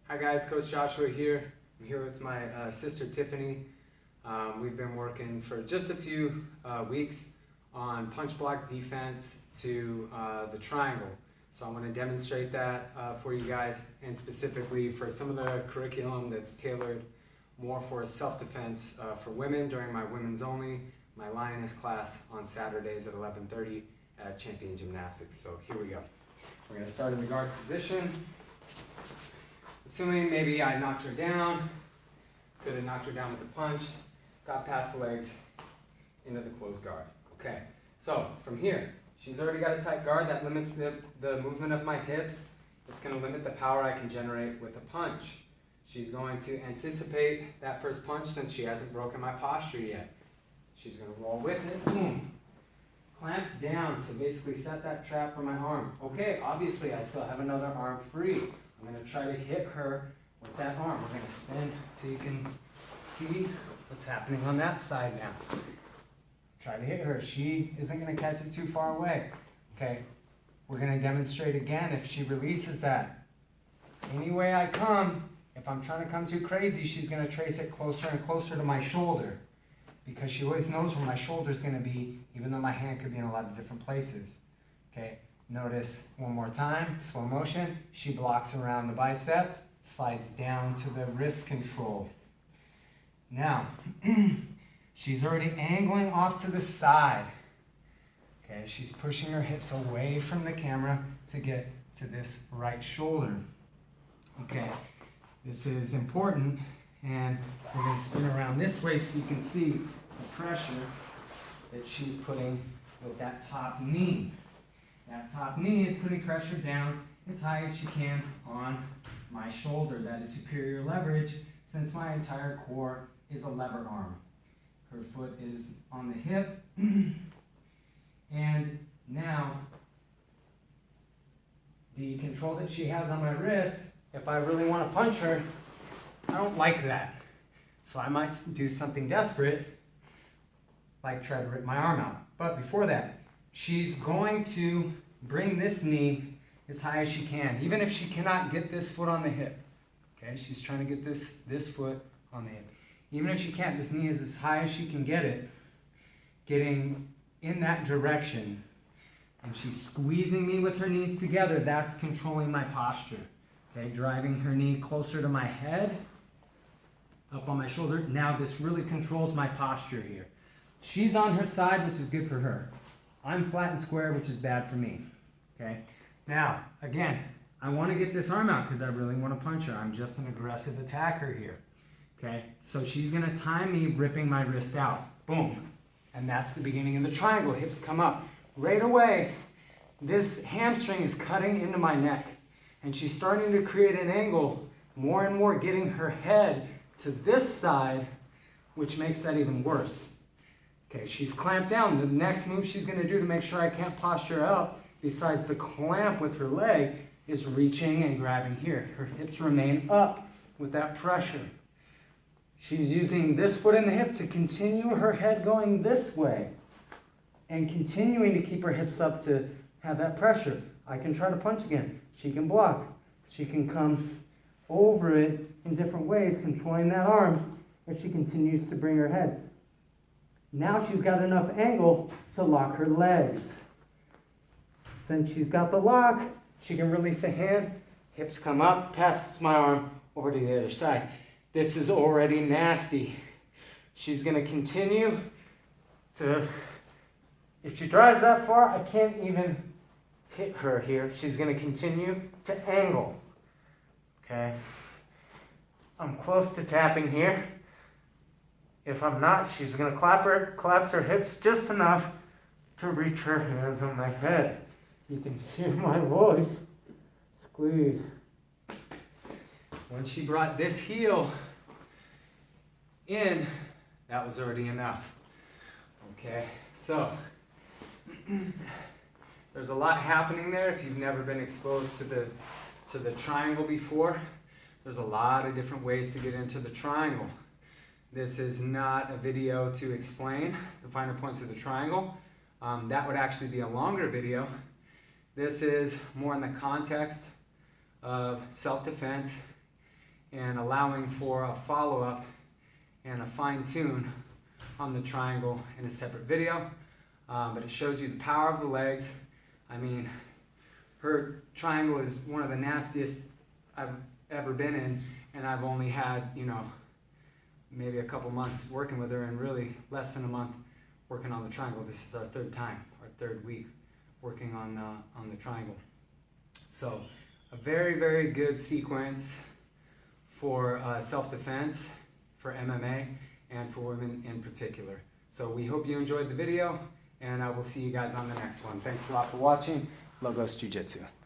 Hi guys, Coach Joshua here. I'm here with my sister Tiffany. We've been working for just a few weeks on punch block defense to the triangle. So I want to demonstrate that for you guys, and specifically for some of the curriculum that's tailored more for self-defense for women during my women's only, my Lioness class on Saturdays at 11:30 at Champion Gymnastics. So here we go. We're going to start in the guard position. Assuming maybe I knocked her down, could have knocked her down with a punch, got past the legs, into the closed guard. Okay, so from here, she's already got a tight guard that limits the movement of my hips. It's going to limit the power I can generate with a punch. She's going to anticipate that first punch since she hasn't broken my posture yet. She's going to roll with it, boom. Clamps down, so basically set that trap for my arm. Okay, obviously I still have another arm free. I'm going to try to hit her with that arm. We're going to spin so you can see what's happening on that side now. Try to hit her. She isn't going to catch it too far away. Okay, we're going to demonstrate again if she releases that. Any way I come, if I'm trying to come too crazy, she's going to trace it closer and closer to my shoulder, because she always knows where my shoulder is going to be, even though my hand could be in a lot of different places. Okay, notice one more time, slow motion. She blocks around the bicep, slides down to the wrist control. Now, she's already angling off to the side. Okay, she's pushing her hips away from the camera to get to this right shoulder. Okay, this is important, and we're going to spin around this way so you can see the pressure that she's putting with that top knee. That top knee is putting pressure down as high as she can on my shoulder. That is superior leverage, since my entire core is a lever arm. Her foot is on the hip. And now, the control that she has on my wrist, if I really want to punch her, I don't like that. So I might do something desperate, like try to rip my arm out. But before that, she's going to bring this knee as high as she can, even if she cannot get this foot on the hip. Okay, she's trying to get this foot on the hip. Even if she can't, this knee is as high as she can get it, getting in that direction. And she's squeezing me with her knees together. That's controlling my posture. Okay, driving her knee closer to my head, up on my shoulder. Now this really controls my posture here. She's on her side, which is good for her. I'm flat and square, which is bad for me. Okay. Now, again, I want to get this arm out because I really want to punch her. I'm just an aggressive attacker here. Okay. So she's going to time me ripping my wrist out. Boom. And that's the beginning of the triangle. Hips come up. Right away, this hamstring is cutting into my neck. And she's starting to create an angle, more and more getting her head to this side, which makes that even worse. Okay, she's clamped down. The next move she's going to do to make sure I can't posture up, besides the clamp with her leg, is reaching and grabbing here. Her hips remain up with that pressure. She's using this foot in the hip to continue her head going this way and continuing to keep her hips up to have that pressure. I can try to punch again. She can block. She can come over it in different ways, controlling that arm as she continues to bring her head. Now she's got enough angle to lock her legs. Since she's got the lock, she can release the hand, hips come up, passes my arm over to the other side. This is already nasty. She's going to continue to, if she drives that far, I can't even hit her here. She's going to continue to angle. Okay. I'm close to tapping here. If I'm not, she's going to collapse her hips just enough to reach her hands on my head. You can hear my voice. Squeeze. When she brought this heel in, that was already enough. Okay, so there's a lot happening there. If you've never been exposed to the triangle before, there's a lot of different ways to get into the triangle. This is not a video to explain the finer points of the triangle. That would actually be a longer video. This is more in the context of self-defense and allowing for a follow-up and a fine-tune on the triangle in a separate video. But it shows you the power of the legs. I mean, her triangle is one of the nastiest I've ever been in, and I've only had, you know, maybe a couple months working with her, and really less than a month working on the triangle. This is our third time, our third week working on the triangle. So a very, very good sequence for self-defense, for MMA, and for women in particular. So we hope you enjoyed the video, and I will see you guys on the next one. Thanks a lot for watching. Logos Jiu-Jitsu.